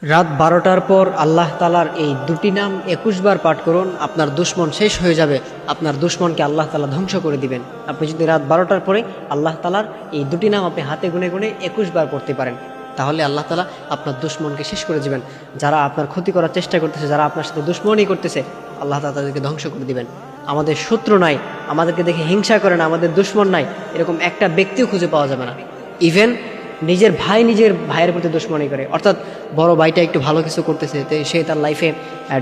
রাত 12টার পর আল্লাহ তালার এই দুটি নাম 21 বার পাঠ করুন। আপনার দুশ্মন শেষ হয়ে যাবে, আপনার দুশ্মনকে আল্লাহ তালা ধ্বংস করে দিবেন। আপনি যদি রাত 12টার পরে আল্লাহ তালার এই দুটি নাম আপনি হাতে গুনে গুনে 21 বার পড়তে পারেন, তাহলে আল্লাহ তালা আপনার দুশ্মনকে শেষ করে দিবেন। যারা আপনার ক্ষতি করার চেষ্টা করতেছে, যারা আপনার সাথে দুশ্মনই করতেছে, আল্লাহ তালা তাদেরকে ধ্বংস করে দিবেন। আমাদের শত্রু নাই, আমাদেরকে দেখে হিংসা করে না, আমাদের দুশ্মন নাই, এরকম একটা ব্যক্তিও খুঁজে পাওয়া যাবে না। ইভেন নিজের ভাইয়ের প্রতি দুশ্মনী করে, অর্থাৎ বড় ভাইটা একটু ভালো কিছু করতেছে, সে তার লাইফে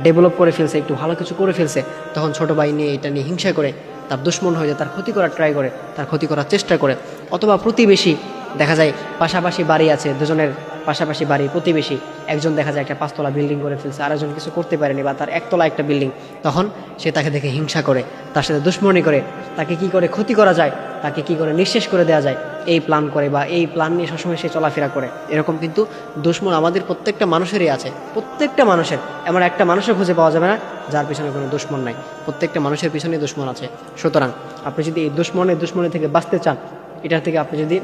ডেভেলপ করে ফেলছে, একটু ভালো কিছু করে ফেলছে, তখন ছোট ভাই নিয়ে এটা নিয়ে হিংসা করে, তার দুশ্মন হয়ে যায়, তার ক্ষতি করার ট্রাই করে, তার ক্ষতি করার চেষ্টা করে। অথবা প্রতিবেশী, দেখা যায় পাশাপাশি বাড়ি আছে, দুজনের পাশাপাশি বাড়ি, প্রতিবেশী, একজন দেখা যায় একটা 5 তলা বিল্ডিং করে ফেলছে, আরেকজন কিছু করতে পারেনি, বা তার 1 তলা একটা বিল্ডিং, তখন সে তাকে দেখে হিংসা করে, তার সাথে দুশ্মনী করে, তাকে কি করে ক্ষতি করা যায়, তাকে কি করে নিঃশেষ করে দেওয়া যায়, এই প্ল্যান করে, বা এই প্ল্যান নিয়ে সবসময় সে চলাফেরা করে। এরকম কিন্তু দুশ্মন আমাদের প্রত্যেকটা মানুষেরই আছে, প্রত্যেকটা মানুষের। এমন একটা মানুষের খুঁজে পাওয়া যাবে না যার পিছনে কোনো দুশ্মন নাই, প্রত্যেকটা মানুষের পিছনে দুশ্মন আছে। সুতরাং আপনি যদি এই দুশ্মনী থেকে বাঁচতে চান, এটার থেকে আপনি যদি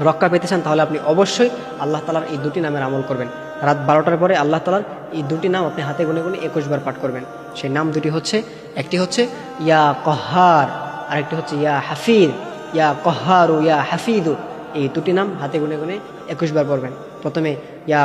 রক্ষা পেতে চান, তাহলে আপনি অবশ্যই আল্লাহ তালার এই দুটি নামের আমল করবেন। রাত 12টার পরে আল্লাহ তালার এই দুটি নাম আপনি হাতে গুনে গুনে 21 বার পাঠ করবেন। সেই নাম দুটি হচ্ছে, একটি হচ্ছে ইয়া কহার, আরেকটি হচ্ছে ইয়া হাফিদ। ইয়া কহারু ইয়া হাফিদু, এই দুটি নাম হাতে গুনে গুনে 21 বার পড়বেন। প্রথমে ইয়া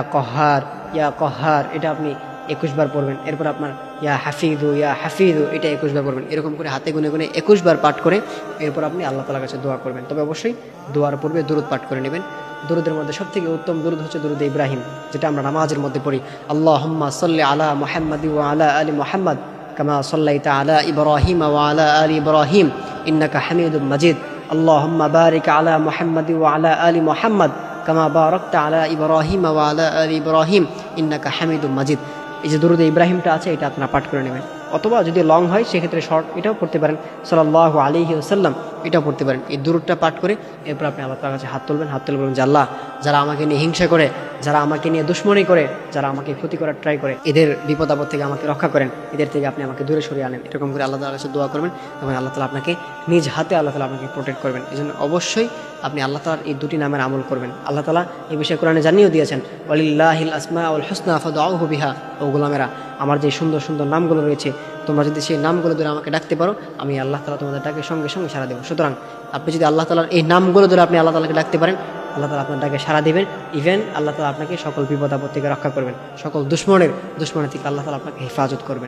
কহার এটা আপনি 21 বার পড়বেন। এরপর আপনার ইয়া হাফিদু এটা 21 বার পড়বেন। এরকম করে হাতে গুনে গুনে 21 বার পাঠ করে এরপর আপনি আল্লাহ তাআলার কাছে দোয়া করবেন। তবে অবশ্যই দোয়ার পূর্বে দুরূদ পাঠ করে নেবেন। দুরূদের মধ্যে সবথেকে উত্তম দুরূদ হচ্ছে দুরূদ ইব্রাহিম, যেটা আমরা নামাজের মধ্যে পড়ি। আল্লাহুম্মা সাল্লি আলা মুহাম্মাদি ওয়া আলা আলি মুহাম্মাদ কামা সাল্লাইতা আলা ইব্রাহিম ওয়া আলা আলি ইব্রাহিম ইন্নাকা হামিদুম মাজিদ। আল্লাহুম্মা বারিক আলা মুহাম্মাদি ওয়া আলা আলি মুহাম্মাদ কামা বারাকতা আলা ইব্রাহিম ওয়া আলা আলি ইব্রাহিম ইন্নাকা হামিদুম মাজিদ। এই যে দুরূদে ইব্রাহিমটা আছে, এটা আপনারা পাঠ করে নেবেন। অথবা যদি লং হয় সেক্ষেত্রে শর্ট এটাও পড়তে পারেন, সাল্লাল্লাহু আলাইহি ওয়াসাল্লাম এটাও পড়তে পারেন। এই দুরূদটা পাঠ করে এরপর আপনি আল্লাহ তাআলার কাছে হাত তুলবেন। হাত তুলে বলবেন যে আল্লাহ, যারা আমাকে নিয়ে হিংসা করে, যারা আমাকে নিয়ে দুশ্মনী করে, যারা আমাকে ক্ষতি করার ট্রাই করে, এদের বিপদ আপদ থেকে আমাকে রক্ষা করেন, এদের থেকে আপনি আমাকে দূরে সরিয়ে আনেন। এরকম করে আল্লাহ তাআলার কাছে দোয়া করবেন এবং আল্লাহ তাআলা আপনাকে নিজ হাতে আল্লাহ তাআলা আপনাকে প্রোটেক্ট করবেন। এই জন্য অবশ্যই আপনি আল্লাহ তাআলার এই দুটি নামের আমল করবেন। আল্লাহ তাআলা এই বিষয়ে কোরআনে জানিয়েও দিয়েছেন, ওয়ালিল্লাহিল আসমাউল হুসনা ফাদউহু বিহা। ও গোলামেরা, আমার যে সুন্দর সুন্দর নামগুলো রয়েছে, তোমরা যদি সেই নামগুলো ধরে আমাকে ডাকতে পারো, আমি আল্লাহ তাআলা তোমাদের ডাকে সঙ্গে সঙ্গে সাড়া দেবো। সুতরাং আপনি যদি আল্লাহ তাআলার এই নামগুলো ধরে আপনি আল্লাহ তাআলাকে ডাকতে পারেন, আল্লাহ তাআলা আপনার ডাকে সাড়া দেবেন। ইভেন আল্লাহ তাআলা আপনাকে সকল বিপদ আপদ থেকে রক্ষা করবেন, সকল দুশ্মনের থেকে আল্লাহ তাআলা আপনাকে হেফাজত করবেন।